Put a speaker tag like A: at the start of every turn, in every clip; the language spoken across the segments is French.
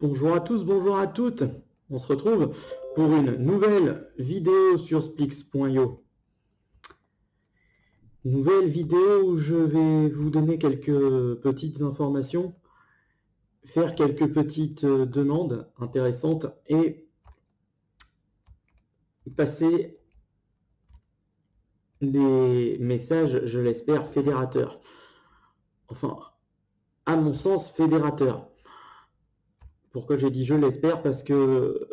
A: Bonjour à tous, bonjour à toutes. On se retrouve pour une nouvelle vidéo sur Splix.io. Nouvelle vidéo où je vais vous donner quelques petites informations, faire quelques petites demandes intéressantes et passer des messages, je l'espère, fédérateurs. Enfin, à mon sens, fédérateurs. Pourquoi j'ai dit je l'espère? Parce que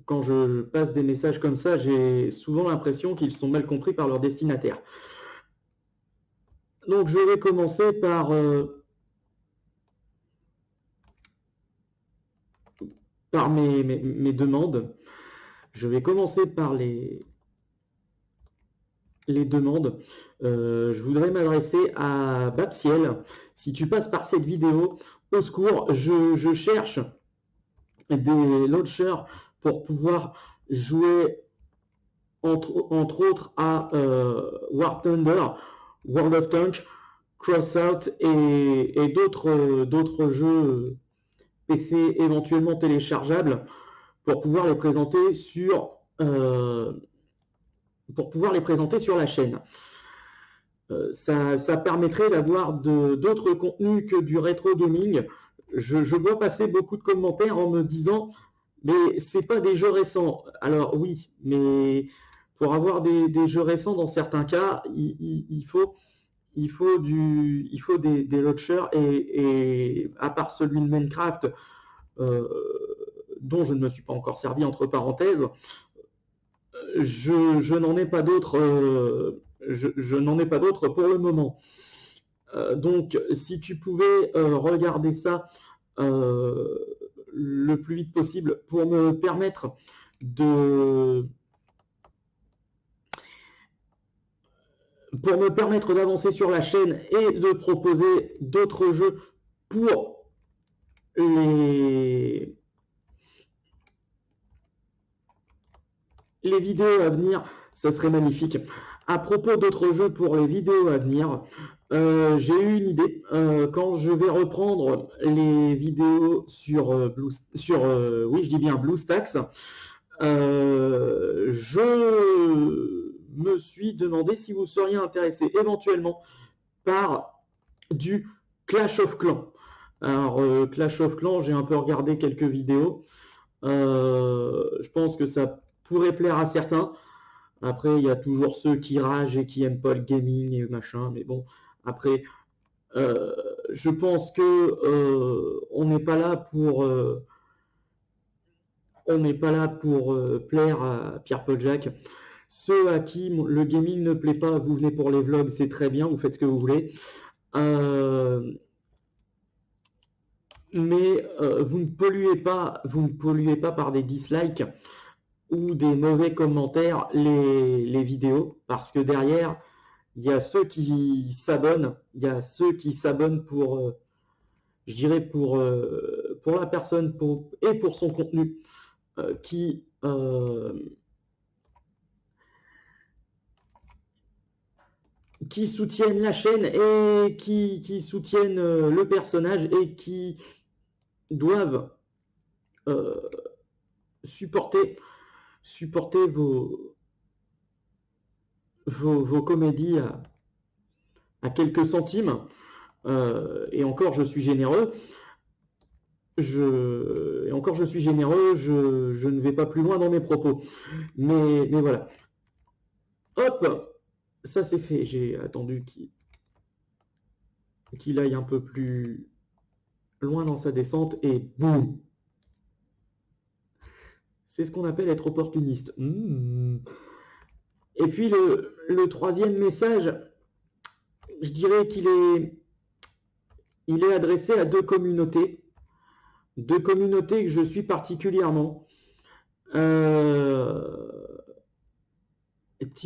A: quand je passe des messages comme ça, j'ai souvent l'impression qu'ils sont mal compris par leur destinataire. Donc je vais commencer par mes demandes. Je vais commencer par les demandes. Je voudrais m'adresser à Babsiel. Si tu passes par cette vidéo, au secours, je cherche des launchers pour pouvoir jouer entre autres à War Thunder, World of Tanks, Crossout et d'autres jeux PC éventuellement téléchargeables pour pouvoir les présenter sur la chaîne. Ça permettrait d'avoir d'autres contenus que du rétro gaming. Je vois passer beaucoup de commentaires en me disant mais c'est pas des jeux récents. Alors oui, mais pour avoir des jeux récents dans certains cas, il faut des launchers et à part celui de Minecraft dont je ne me suis pas encore servi entre parenthèses, je n'en ai pas d'autres. Je n'en ai pas d'autres pour le moment. Donc, si tu pouvais regarder ça le plus vite possible pour me permettre d'avancer sur la chaîne et de proposer d'autres jeux pour les vidéos à venir, ça serait magnifique. À propos d'autres jeux pour les vidéos à venir, j'ai eu une idée. Quand je vais reprendre les vidéos sur BlueStacks, je me suis demandé si vous seriez intéressé éventuellement par du Clash of Clans. Alors, Clash of Clans, j'ai un peu regardé quelques vidéos. Je pense que ça pourrait plaire à certains. Après, il y a toujours ceux qui ragent et qui aiment pas le gaming et machin, mais bon, après, je pense que on n'est pas là pour plaire à Pierre-Paul Jacques. Ceux à qui le gaming ne plaît pas, vous venez pour les vlogs, c'est très bien, vous faites ce que vous voulez. Mais vous ne polluez pas par des dislikes ou des mauvais commentaires les vidéos, parce que derrière, il y a ceux qui s'abonnent, pour, je dirais, pour la personne et pour son contenu, qui soutiennent la chaîne et qui soutiennent le personnage et qui doivent supporter vos comédies à quelques centimes. Et encore, je suis généreux. Je ne vais pas plus loin dans mes propos. Mais voilà. Hop, ça c'est fait. J'ai attendu qu'il aille un peu plus loin dans sa descente et boum. C'est ce qu'on appelle être opportuniste. Et puis le troisième message, je dirais qu'il est adressé à deux communautés que je suis particulièrement. Team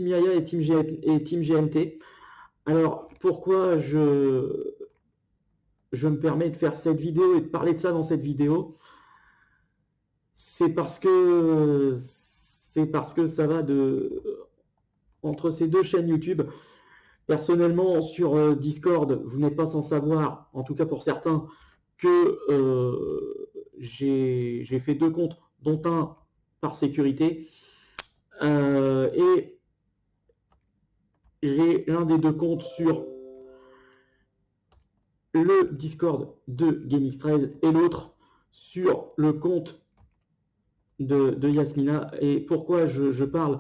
A: Yaya et Team GMT. Alors, pourquoi je me permets de faire cette vidéo et de parler de ça dans cette vidéo? C'est parce que ça va entre ces deux chaînes YouTube. Personnellement, sur Discord, vous n'êtes pas sans savoir, en tout cas pour certains, que j'ai fait 2 comptes, dont un par sécurité. Et j'ai l'un des 2 comptes sur le Discord de GameX13 et l'autre sur le compte de Yasmina. Et pourquoi je parle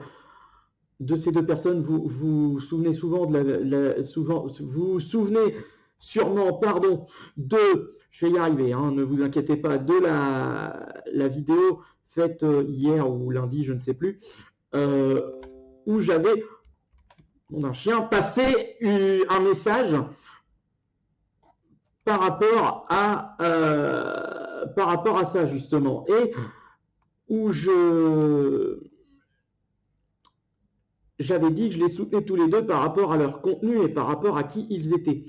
A: de ces 2 personnes, vous vous souvenez souvent vous vous souvenez sûrement, pardon, je vais y arriver, hein, ne vous inquiétez pas, de la vidéo faite hier ou lundi, je ne sais plus, où j'avais un chien passé un message par rapport à ça justement, et où j'avais dit que je les soutenais tous les 2 par rapport à leur contenu et par rapport à qui ils étaient.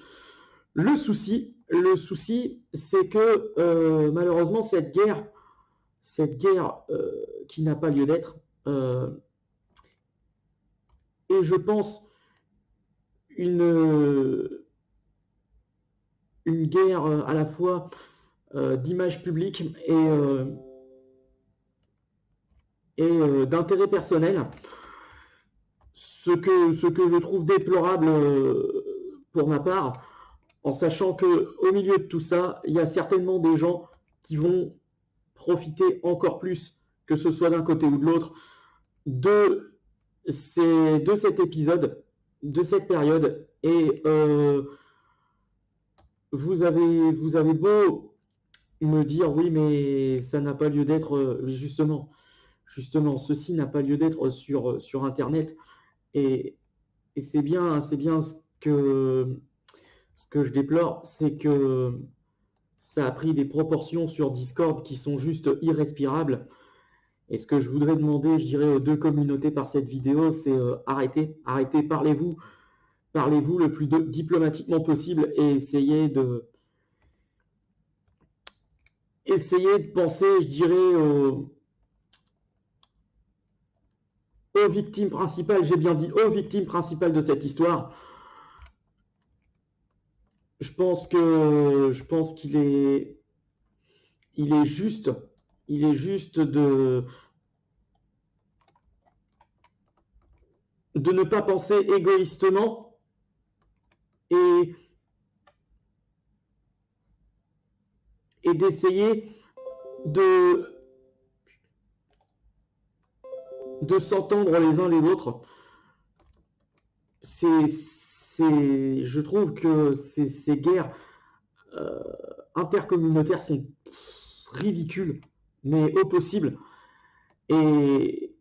A: Le souci, c'est que malheureusement cette guerre qui n'a pas lieu d'être, et je pense une guerre à la fois d'image publique et d'intérêt personnel. Ce que je trouve déplorable pour ma part, en sachant qu'au milieu de tout ça, il y a certainement des gens qui vont profiter encore plus, que ce soit d'un côté ou de l'autre, de cet épisode, de cette période. Et vous avez beau me dire oui, mais ça n'a pas lieu d'être, justement, ceci n'a pas lieu d'être sur Internet. Et c'est bien ce que je déplore, c'est que ça a pris des proportions sur Discord qui sont juste irrespirables. Et ce que je voudrais demander, je dirais, aux 2 communautés par cette vidéo, c'est arrêtez, parlez-vous le plus diplomatiquement possible et essayez de penser, je dirais, aux victimes principales, j'ai bien dit aux victimes principales de cette histoire. Je pense qu'il est juste de ne pas penser égoïstement et d'essayer de s'entendre les uns les autres. Je trouve que ces guerres intercommunautaires sont ridicules, mais au possible, et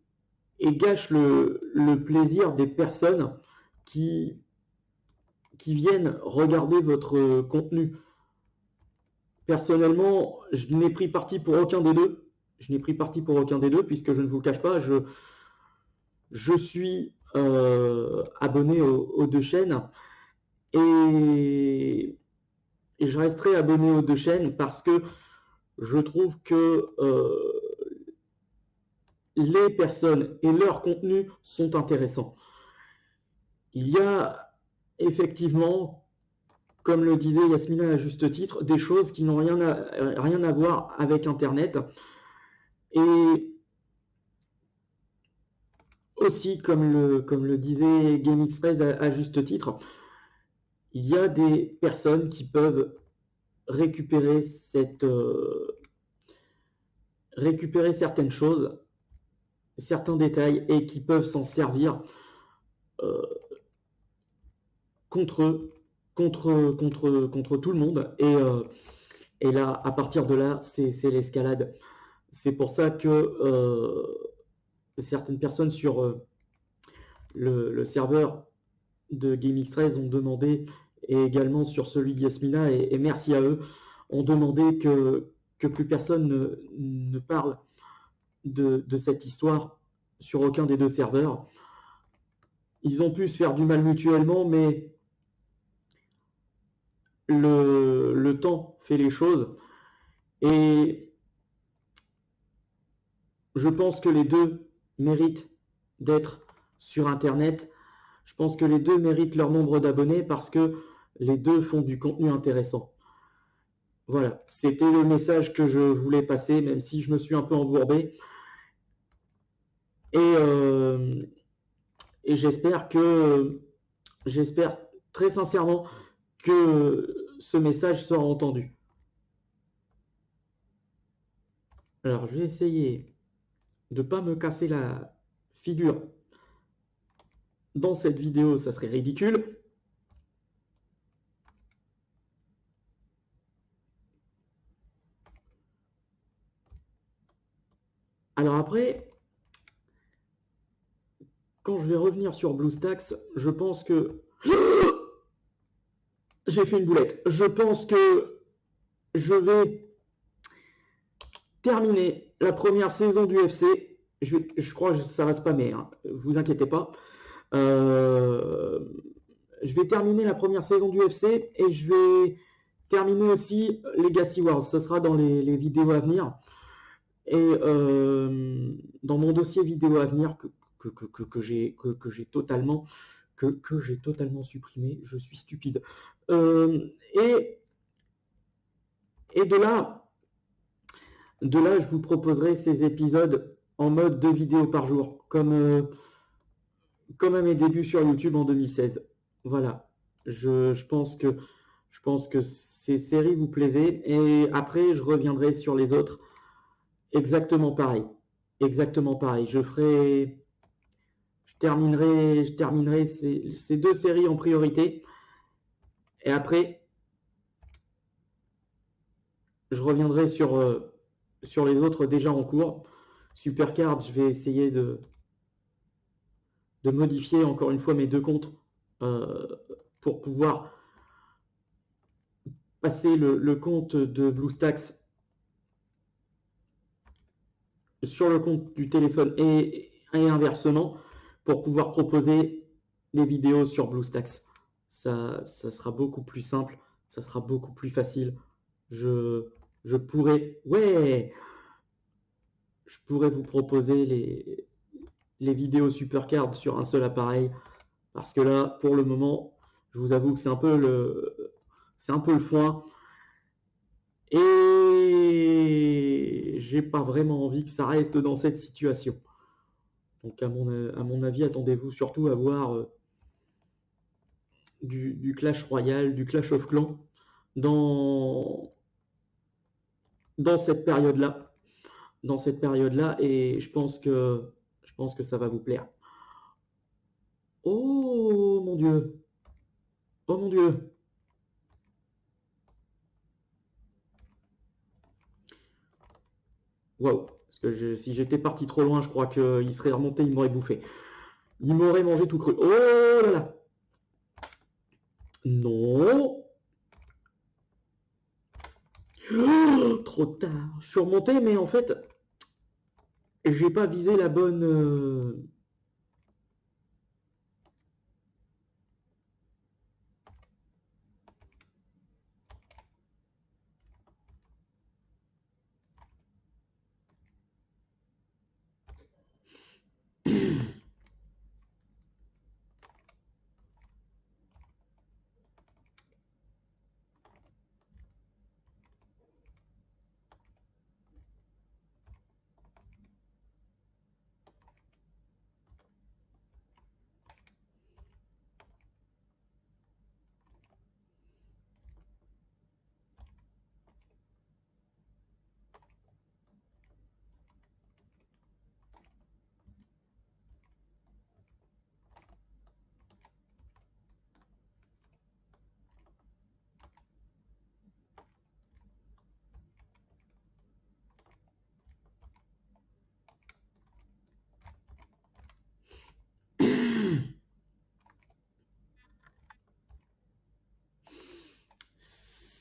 A: gâchent le plaisir des personnes qui viennent regarder votre contenu. Personnellement, je n'ai pris parti pour aucun des deux. Puisque je ne vous le cache pas, je suis abonné aux 2 chaînes et je resterai abonné aux 2 chaînes parce que je trouve que les personnes et leurs contenus sont intéressants. Il y a effectivement, comme le disait Yasmina à juste titre, des choses qui n'ont rien à voir avec Internet. Et aussi, comme le disait GameX13 à juste titre, il y a des personnes qui peuvent récupérer certaines choses, certains détails, et qui peuvent s'en servir contre tout le monde. Et là, à partir de là, c'est l'escalade. C'est pour ça que certaines personnes sur le serveur de GameX13 ont demandé, et également sur celui de Yasmina, et merci à eux, ont demandé que plus personne ne parle de cette histoire sur aucun des 2 serveurs. Ils ont pu se faire du mal mutuellement, mais le temps fait les choses, et je pense que les 2 méritent d'être sur Internet. Je pense que les 2 méritent leur nombre d'abonnés parce que les 2 font du contenu intéressant. Voilà, c'était le message que je voulais passer, même si je me suis un peu embourbé. Et j'espère très sincèrement que ce message sera entendu. Alors, je vais essayer de ne pas me casser la figure dans cette vidéo, ça serait ridicule. Alors après, quand je vais revenir sur BlueStacks, je pense que j'ai fait une boulette. Je pense que je vais terminer la première saison du UFC. Je crois que ça va spammer, hein. Vous inquiétez pas. Je vais terminer la première saison du UFC et je vais terminer aussi Legacy Wars. Ce sera dans les vidéos à venir. Et dans mon dossier vidéo à venir que j'ai totalement supprimé, je suis stupide. Et de là, je vous proposerai ces épisodes en mode 2 vidéos par jour, comme à mes débuts sur YouTube en 2016. Voilà. Je pense que ces séries vous plaisaient. Et après, je reviendrai sur les autres. Exactement pareil. Exactement pareil. Je terminerai ces 2 séries en priorité. Et après, je reviendrai sur les autres déjà en cours. Supercard, je vais essayer de modifier encore une fois mes 2 comptes pour pouvoir passer le compte de BlueStacks sur le compte du téléphone et inversement pour pouvoir proposer des vidéos sur BlueStacks. Ça sera beaucoup plus simple, ça sera beaucoup plus facile. Je pourrais vous proposer les vidéos Supercard sur un seul appareil, parce que là, pour le moment, je vous avoue que c'est un peu le foin. Et j'ai pas vraiment envie que ça reste dans cette situation. Donc à mon avis, attendez-vous surtout à voir du Clash Royale, du Clash of Clans dans cette période-là. Et je pense que ça va vous plaire. Oh mon Dieu! Oh mon Dieu! Waouh! Parce que si j'étais parti trop loin, je crois qu'il serait remonté, il m'aurait bouffé. Il m'aurait mangé tout cru. Oh là là! Non! Oh, trop tard. Je suis remonté, mais en fait, j'ai pas visé la bonne.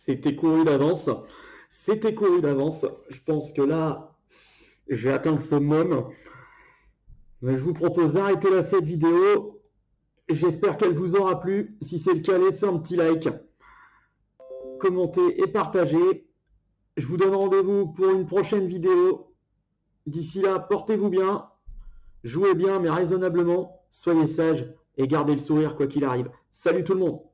A: C'était couru d'avance. C'était couru d'avance. Je pense que là, j'ai atteint le summum. Mais je vous propose d'arrêter là cette vidéo. J'espère qu'elle vous aura plu. Si c'est le cas, laissez un petit like, commentez et partagez. Je vous donne rendez-vous pour une prochaine vidéo. D'ici là, portez-vous bien, jouez bien mais raisonnablement, soyez sages et gardez le sourire quoi qu'il arrive. Salut tout le monde!